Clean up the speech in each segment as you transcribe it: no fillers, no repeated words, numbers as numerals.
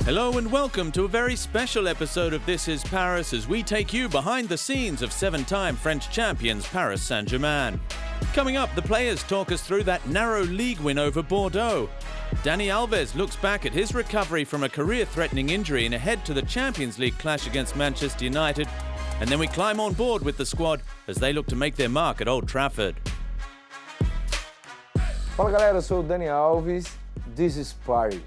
Hello and welcome to a very special episode of This is Paris as we take you behind the scenes of seven-time French champions Paris Saint-Germain. Coming up, the players talk us through that narrow league win over Bordeaux. Dani Alves looks back at his recovery from a career-threatening injury and ahead to the Champions League clash against Manchester United. And then we climb on board with the squad as they look to make their mark at Old Trafford. Fala galera, eu sou o Dani Alves. This is Paris.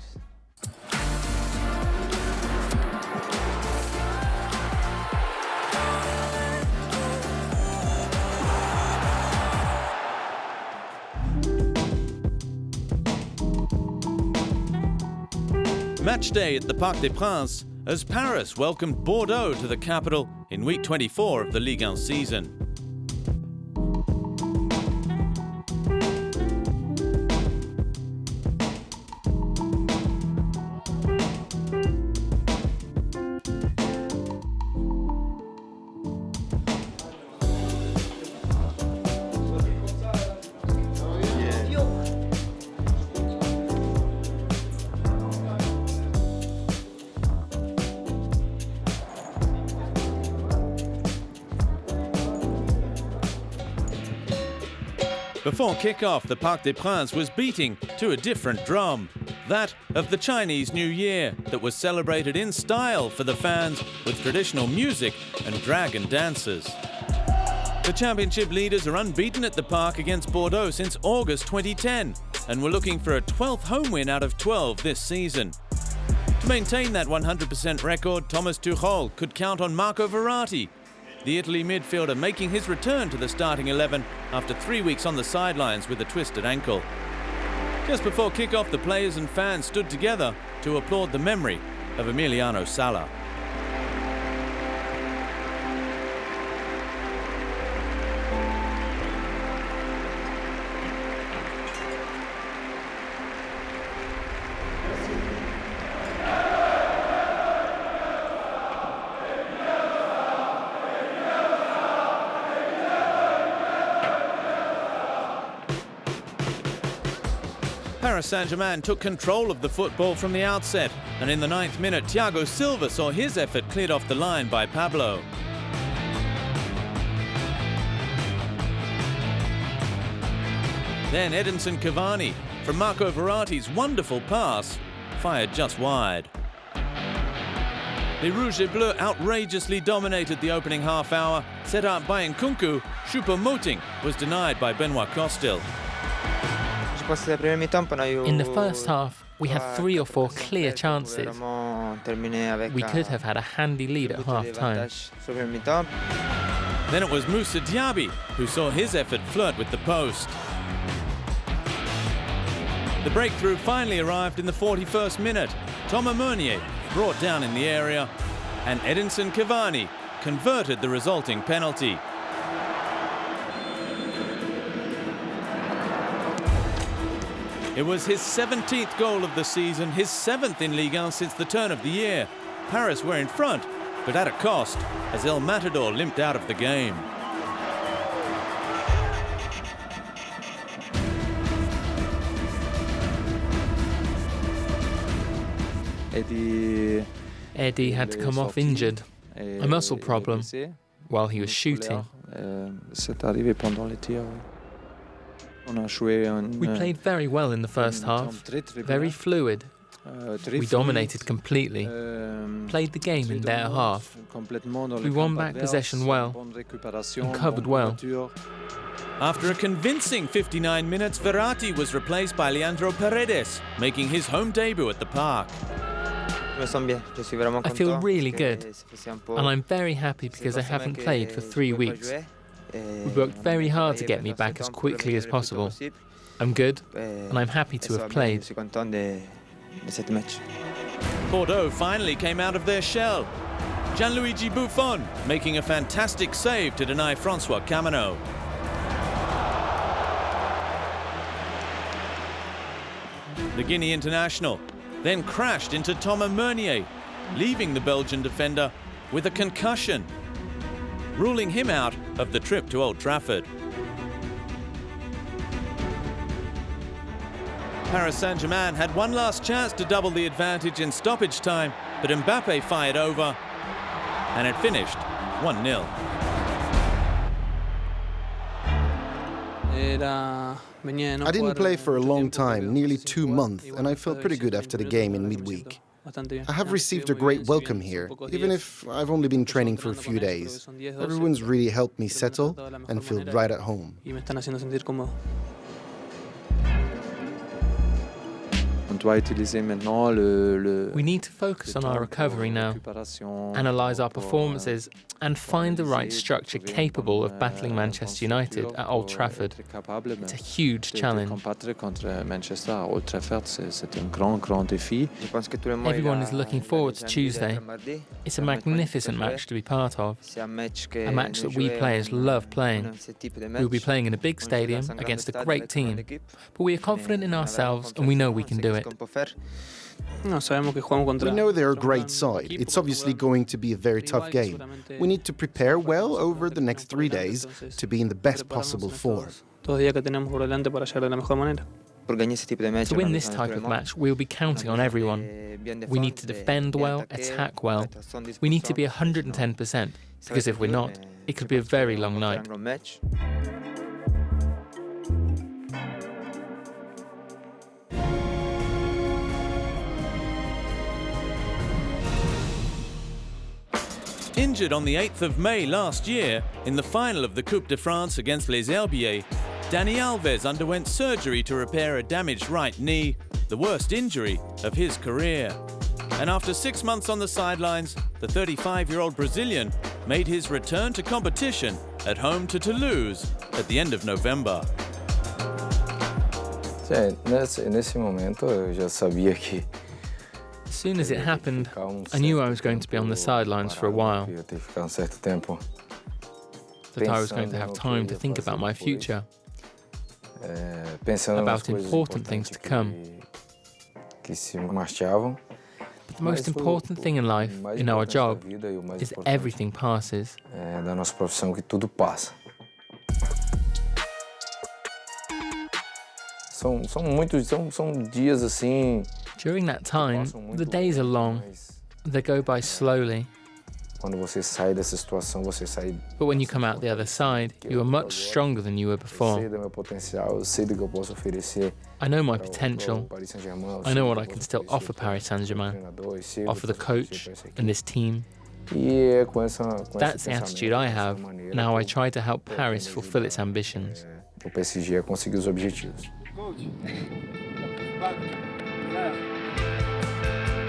Match day at the Parc des Princes as Paris welcomed Bordeaux to the capital in week 24 of the Ligue 1 season. Before kick-off, the Parc des Princes was beating to a different drum, that of the Chinese New Year, that was celebrated in style for the fans with traditional music and dragon dances. The championship leaders are unbeaten at the park against Bordeaux since August 2010 and were looking for a 12th home win out of 12 this season. To maintain that 100% record, Thomas Tuchel could count on Marco Verratti, the Italy midfielder making his return to the starting 11 after 3 weeks on the sidelines with a twisted ankle. Just before kick-off, the players and fans stood together to applaud the memory of Emiliano Sala. Paris Saint-Germain took control of the football from the outset, and in the 9th minute, Thiago Silva saw his effort cleared off the line by Pablo. Then Edinson Cavani, from Marco Verratti's wonderful pass, fired just wide. Les Rouges et Bleus outrageously dominated the opening half hour. Set up by Nkunku, Choupo-Moting was denied by Benoit Costil. In the first half, we had 3 or 4 clear chances. We could have had a handy lead at half-time. Then it was Moussa Diaby who saw his effort flirt with the post. The breakthrough finally arrived in the 41st minute. Thomas Meunier brought down in the area, and Edinson Cavani converted the resulting penalty. It was his 17th goal of the season, his 7th in Ligue 1 since the turn of the year. Paris were in front, but at a cost, as El Matador limped out of the game. Eddie had to come off injured, a muscle problem, while he was shooting. We played very well in the first half, very fluid. We dominated completely, played the game in their half. We won back possession well and covered well. After a convincing 59 minutes, Verratti was replaced by Leandro Paredes, making his home debut at the park. I feel really good, and I'm very happy because I haven't played for 3 weeks. We worked very hard to get me back as quickly as possible. I'm good, and I'm happy to have played. Bordeaux finally came out of their shell. Gianluigi Buffon making a fantastic save to deny François Camino. The Guinea international then crashed into Thomas Meunier, leaving the Belgian defender with a concussion, ruling him out of the trip to Old Trafford. Paris Saint-Germain had one last chance to double the advantage in stoppage time, but Mbappe fired over, and it finished 1-0. I didn't play for a long time, nearly 2 months, and I felt pretty good after the game in midweek. I have received a great welcome here, even if I've only been training for a few days. Everyone's really helped me settle and feel right at home. We need to focus on our recovery now, analyse our performances, and find the right structure capable of battling Manchester United at Old Trafford. It's a much challenge. Everyone is looking forward to Tuesday. It's a magnificent match to be part of, a match that we players love playing. We'll be playing in a big stadium against a great team, but we are confident in ourselves and we know we can do it. We know they're a great side. It's obviously going to be a very tough game. We need to prepare well over the next 3 days to be in the best possible form. To win this type of match, we'll be counting on everyone. We need to defend well, attack well. We need to be 110%, because if we're not, it could be a very long night. Injured on the 8th of May last year in the final of the Coupe de France against Les Herbiers, Dani Alves underwent surgery to repair a damaged right knee, the worst injury of his career. And after 6 months on the sidelines, the 35-year-old Brazilian made his return to competition at home to Toulouse at the end of November. Nesse momento eu já sabia que As soon as it happened, I knew I was going to be on the sidelines for a while, that I was going to have time to think about my future, about important things to come. But the most important thing in life, in our job, is that everything passes. São dias assim. During that time, the days are long. They go by slowly. But when you come out the other side, you are much stronger than you were before. I know my potential. I know what I can still offer Paris Saint-Germain, offer the coach and this team. That's the attitude I have, and how I try to help Paris fulfill its ambitions.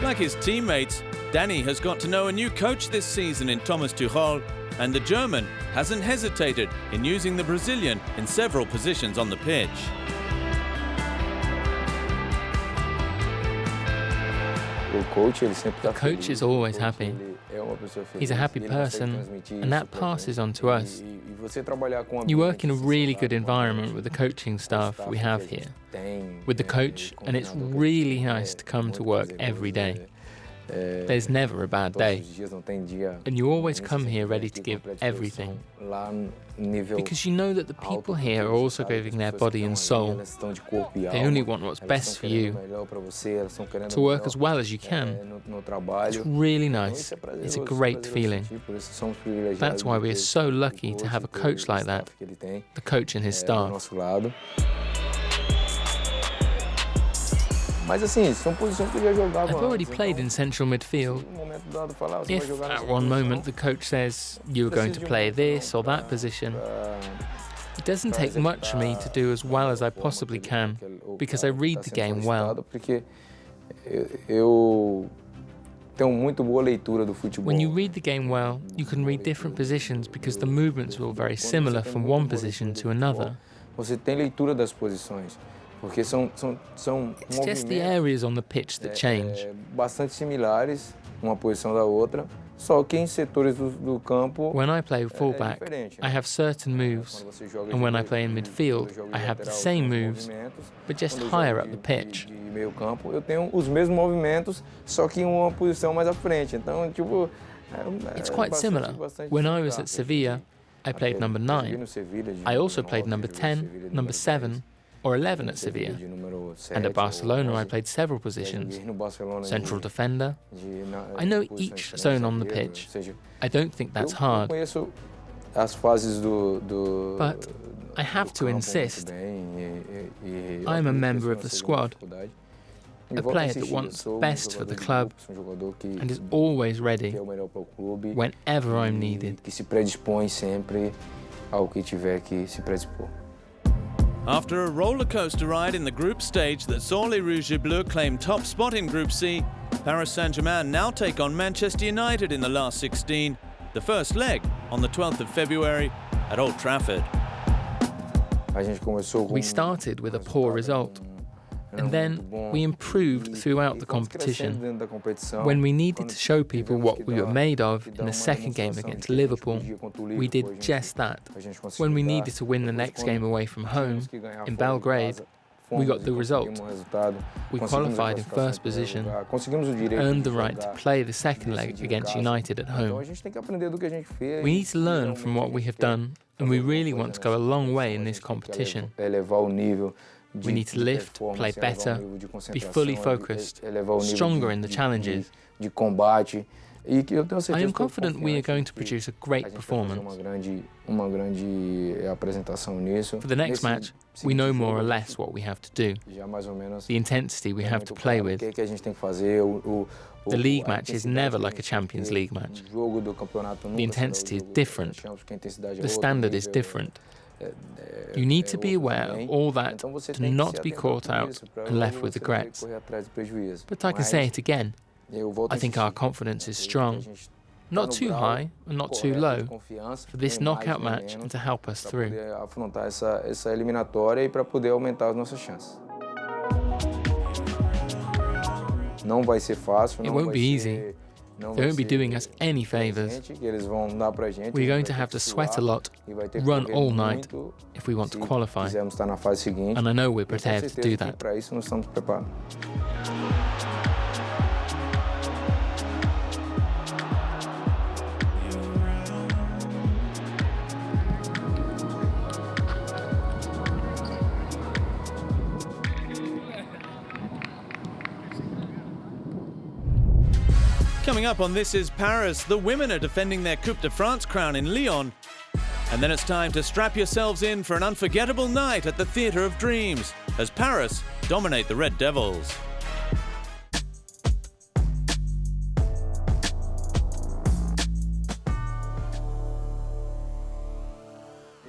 Like his teammates, Dani has got to know a new coach this season in Thomas Tuchel, and the German hasn't hesitated in using the Brazilian in several positions on the pitch. The coach is always happy. He's a happy person, and that passes on to us. You work in a really good environment with the coaching staff we have here, with the coach, and it's really nice to come to work every day. There's never a bad day, and you always come here ready to give everything, because you know that the people here are also giving their body and soul. They only want what's best for you, to work as well as you can. It's really nice. It's a great feeling. That's why we are so lucky to have a coach like that, the coach and his staff. I've already played in central midfield. If at one moment the coach says you are going to play this or that position, it doesn't take much for me to do as well as I possibly can, because I read the game well. When you read the game well, you can read different positions because the movements are all very similar from one position to another. It's just the areas on the pitch that change. When I play fullback, I have certain moves, and when I play in midfield, I have the same moves, but just higher up the pitch. It's quite similar. When I was at Sevilla, I played number 9. I also played number 10, number 7, or 11 at Sevilla. And at Barcelona I played several positions. Central defender. I know each zone on the pitch. I don't think that's hard. But I have to insist, I'm a member of the squad, a player that wants the best for the club and is always ready whenever I'm needed. After a roller coaster ride in the group stage that saw Les Rouges et Bleus claim top spot in Group C, Paris Saint-Germain now take on Manchester United in the last 16, the first leg on the 12th of February at Old Trafford. We started with a poor result, and then we improved throughout the competition. When we needed to show people what we were made of in the second game against Liverpool, we did just that. When we needed to win the next game away from home, in Belgrade, we got the result. We qualified in first position, earned the right to play the second leg against United at home. We need to learn from what we have done, and we really want to go a long way in this competition. We need to lift, play better, be fully focused, stronger in the challenges. I am confident we are going to produce a great performance. For the next match, we know more or less what we have to do, the intensity we have to play with. The league match is never like a Champions League match. The intensity is different. The standard is different. You need to be aware of all that to not be caught out and left with regrets. But I can say it again. I think our confidence is strong, not too high and not too low, for this knockout match and to help us through. It won't be easy. They won't be doing us any favours. We're going to have to sweat a lot, run all night, if we want to qualify. And I know we're prepared to do that. Coming up on This Is Paris, the women are defending their Coupe de France crown in Lyon. And then it's time to strap yourselves in for an unforgettable night at the Theatre of Dreams as Paris dominate the Red Devils.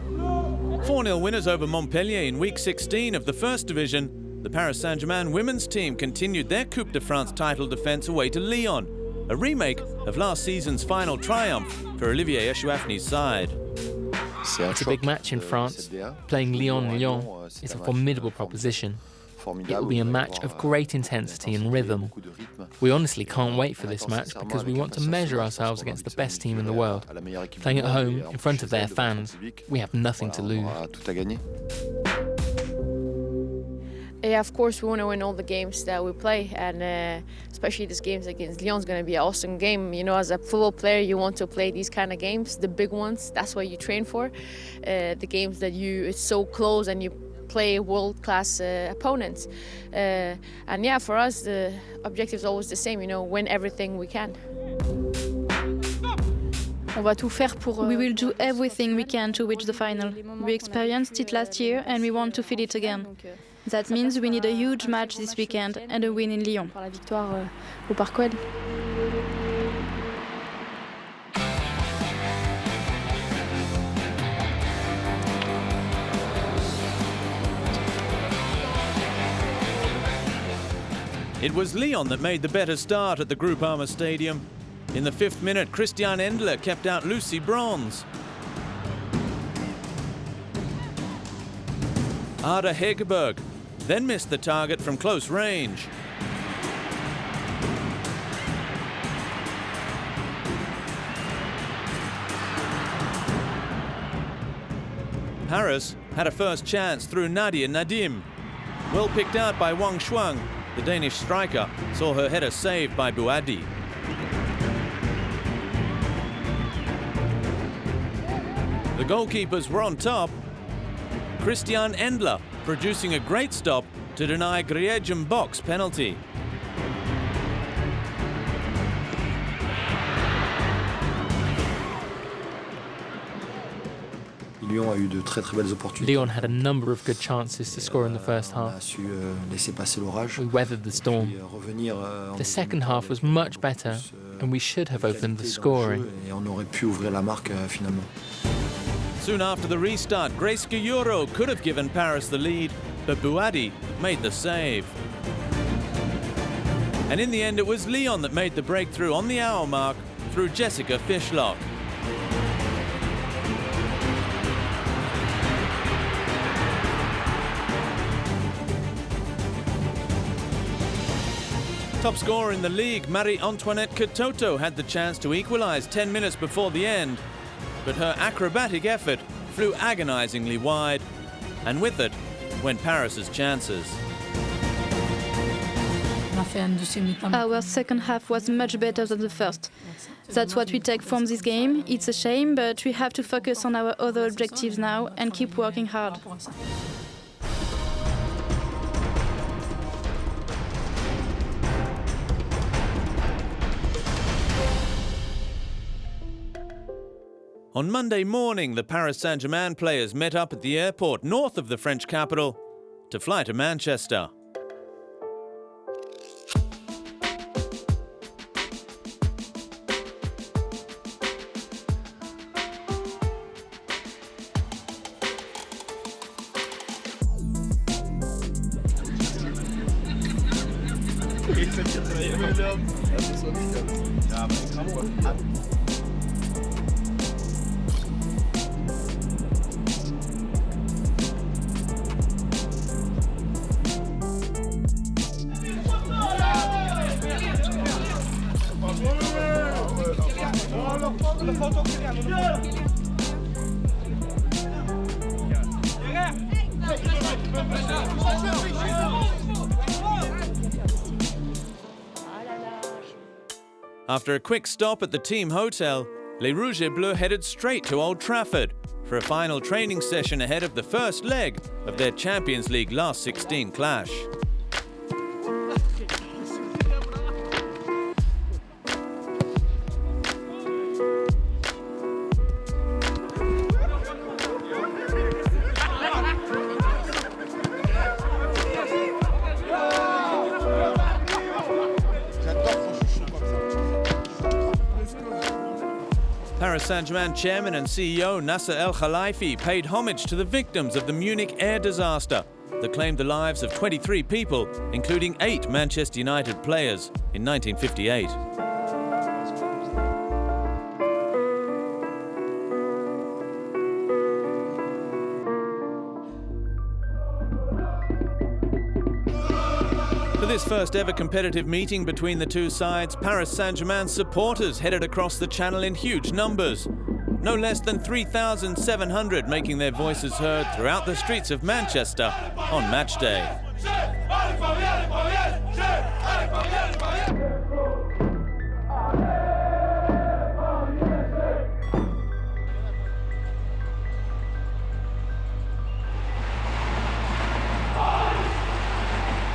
(4-0) winners over Montpellier in week 16 of the First Division, the Paris Saint-Germain women's team continued their Coupe de France title defence away to Lyon, a remake of last season's final triumph for Olivier Echouafny's side. It's a big match in France. Playing Lyon is a formidable proposition. It will be a match of great intensity and rhythm. We honestly can't wait for this match because we want to measure ourselves against the best team in the world. Playing at home, in front of their fans, we have nothing to lose. Yeah, of course we want to win all the games that we play, and especially these games against Lyon is going to be an awesome game. You know, as a football player, you want to play these kind of games, the big ones. That's what you train for. The games that it's so close and you play world-class opponents. And yeah, for us, the objective is always the same. You know, win everything we can. We will do everything we can to reach the final. We experienced it last year and we want to feel it again. That means we need a huge match this weekend and a win in Lyon. It was Lyon that made the better start at the Groupama Stadium. In the 5th minute, Christiane Endler kept out Lucy Bronze. Ada Hegerberg then missed the target from close range. Paris had a first chance through Nadia Nadim. Well picked out by Wang Shuang. The Danish striker saw her header saved by Bouadi. The goalkeepers were on top. Christiane Endler producing a great stop to deny Griegem Bock's penalty. Lyon had a number of good chances to score in the first half. We weathered the storm. The second half was much better, and we should have opened the scoring. Soon after the restart, Grace Guyoro could have given Paris the lead, but Bouhaddi made the save. And in the end, it was Lyon that made the breakthrough on the hour mark through Jessica Fishlock. Top scorer in the league, Marie-Antoinette Katoto, had the chance to equalise 10 minutes before the end, but her acrobatic effort flew agonisingly wide, and with it went Paris's chances. Our second half was much better than the first. That's what we take from this game. It's a shame, but we have to focus on our other objectives now and keep working hard. On Monday morning, the Paris Saint-Germain players met up at the airport north of the French capital to fly to Manchester. After a quick stop at the team hotel, Les Rouges et Bleus headed straight to Old Trafford for a final training session ahead of the first leg of their Champions League last 16 clash. Paris Saint-Germain chairman and CEO Nasser El Khelaifi paid homage to the victims of the Munich air disaster that claimed the lives of 23 people, including 8 Manchester United players, in 1958. For this first ever competitive meeting between the two sides, Paris Saint-Germain's supporters headed across the channel in huge numbers. No less than 3,700 making their voices heard throughout the streets of Manchester on match day.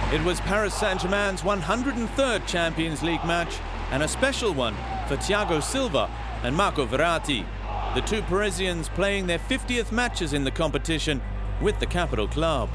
It was Paris Saint-Germain's 103rd Champions League match, and a special one for Thiago Silva and Marco Verratti, the two Parisians playing their 50th matches in the competition with the capital club.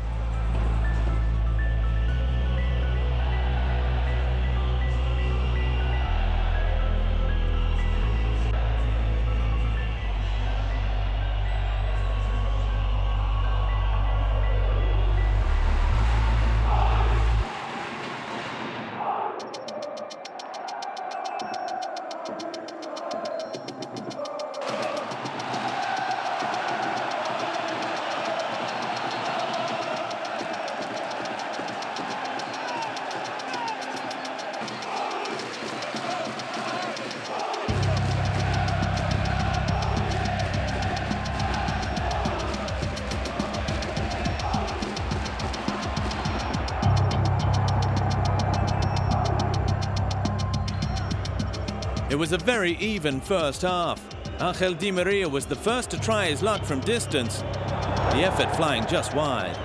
It was a very even first half. Angel Di Maria was the first to try his luck from distance, the effort flying just wide.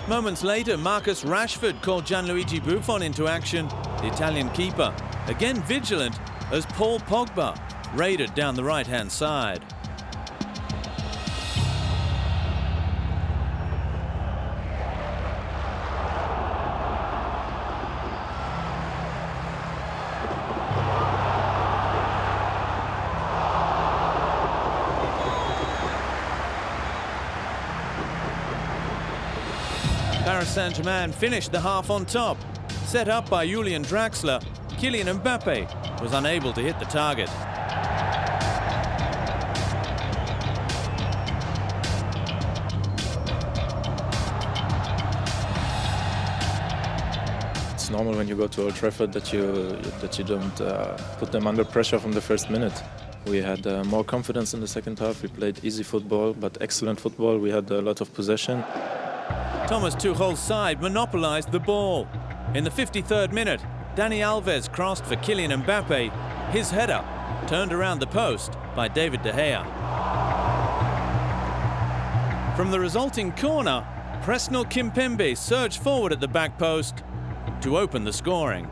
Moments later, Marcus Rashford called Gianluigi Buffon into action. The Italian keeper, again vigilant, as Paul Pogba raided down the right-hand side. Paris Saint-Germain finished the half on top. Set up by Julian Draxler, Kylian Mbappe was unable to hit the target. It's normal when you go to Old Trafford that you don't put them under pressure from the first minute. We had more confidence in the second half. We played easy football, but excellent football. We had a lot of possession. Thomas Tuchel's side monopolised the ball. In the 53rd minute, Dani Alves crossed for Kylian Mbappe. His header turned around the post by David De Gea. From the resulting corner, Presnel Kimpembe surged forward at the back post to open the scoring.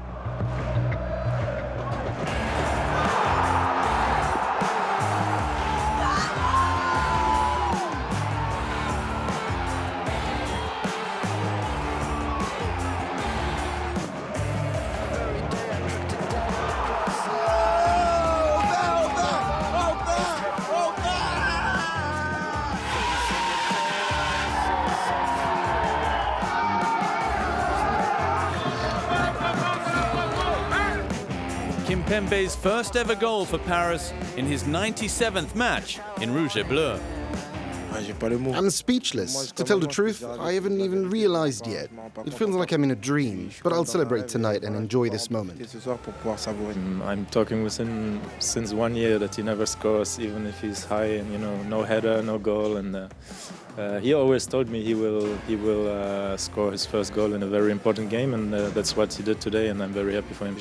Kimpembe's first ever goal for Paris in his 97th match in Rouge et Bleu. I'm speechless. To tell the truth, I haven't even realized yet. It feels like I'm in a dream, but I'll celebrate tonight and enjoy this moment. I'm talking with him since 1 year that he never scores, even if he's high and no header, no goal. And he always told me he will score his first goal in a very important game, and that's what he did today, and I'm very happy for him.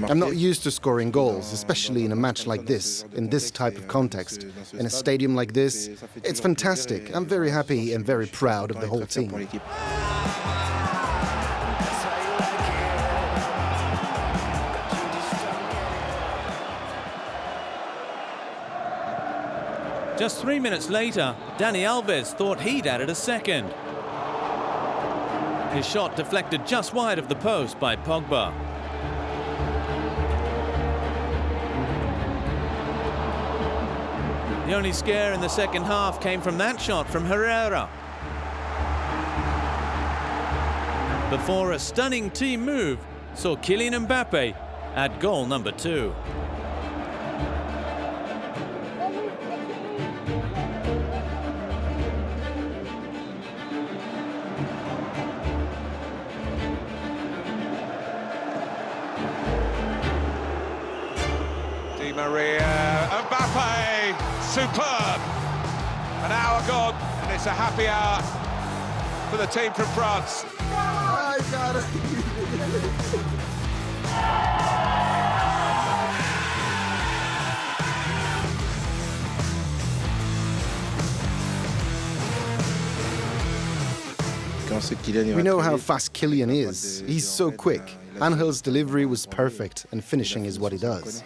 I'm not used to scoring goals, especially in a match like this, in this type of context. In a stadium like this, it's fantastic. I'm very happy and very proud of the whole team. Just 3 minutes later, Dani Alves thought he'd added a second. His shot deflected just wide of the post by Pogba. The only scare in the second half came from that shot from Herrera. Before a stunning team move saw Kylian Mbappe add goal number 2. Di Maria, Mbappe, superb. An hour gone, and it's a happy hour for the team from France. I got it. We know how fast Kylian is. He's so quick. Angel's delivery was perfect, and finishing is what he does.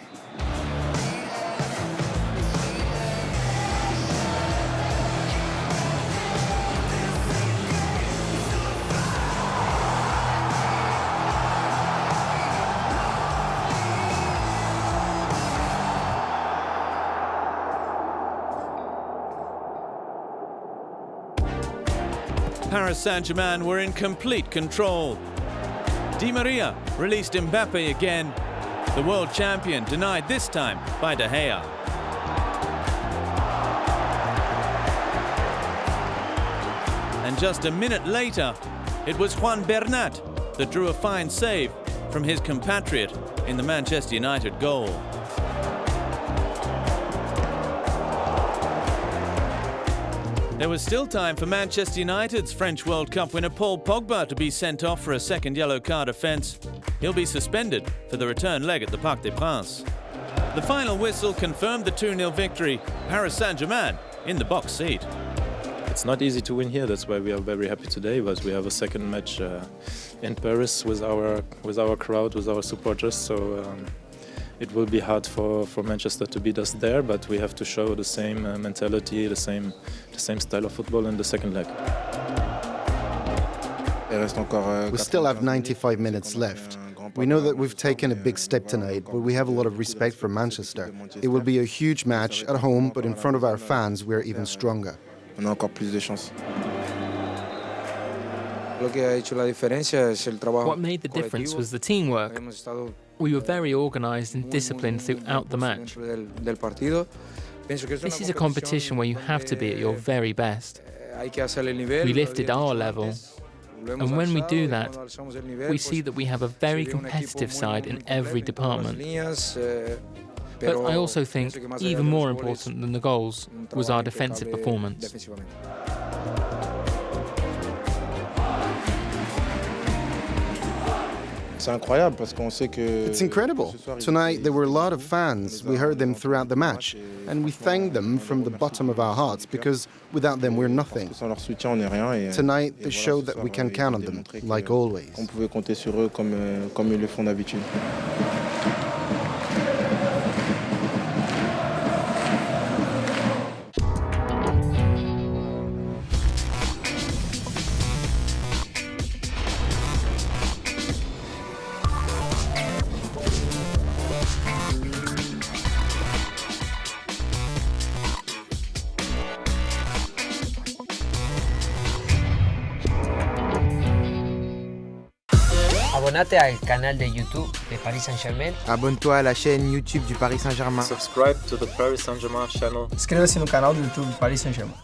Paris Saint-Germain were in complete control. Di Maria released Mbappe again. The world champion denied this time by De Gea. And just a minute later, it was Juan Bernat that drew a fine save from his compatriot in the Manchester United goal. There was still time for Manchester United's French World Cup winner Paul Pogba to be sent off for a second yellow card offence. He'll be suspended for the return leg at the Parc des Princes. The final whistle confirmed the 2-0 victory. Paris Saint-Germain in the box seat. It's not easy to win here. That's why we are very happy today. But we have a second match in Paris with our crowd, with our supporters. So it will be hard for Manchester to beat us there. But we have to show the same mentality, the same style of football in the second leg. We still have 95 minutes left. We know that we've taken a big step tonight, but we have a lot of respect for Manchester. It will be a huge match at home, but in front of our fans, we're even stronger. What made the difference was the teamwork. We were very organised and disciplined throughout the match. This is a competition where you have to be at your very best. We lifted our level. And when we do that, we see that we have a very competitive side in every department. But I also think even more important than the goals was our defensive performance. It's incredible. Tonight there were a lot of fans. We heard them throughout the match, and we thanked them from the bottom of our hearts because without them we're nothing. Tonight they showed that we can count on them, like always. Abonnate al canal de YouTube de Paris Saint-Germain. Abonne-toi à la chaîne YouTube du Paris Saint-Germain. Subscribe to the Paris Saint-Germain channel. Inscreva-se no canal do YouTube do Paris Saint-Germain.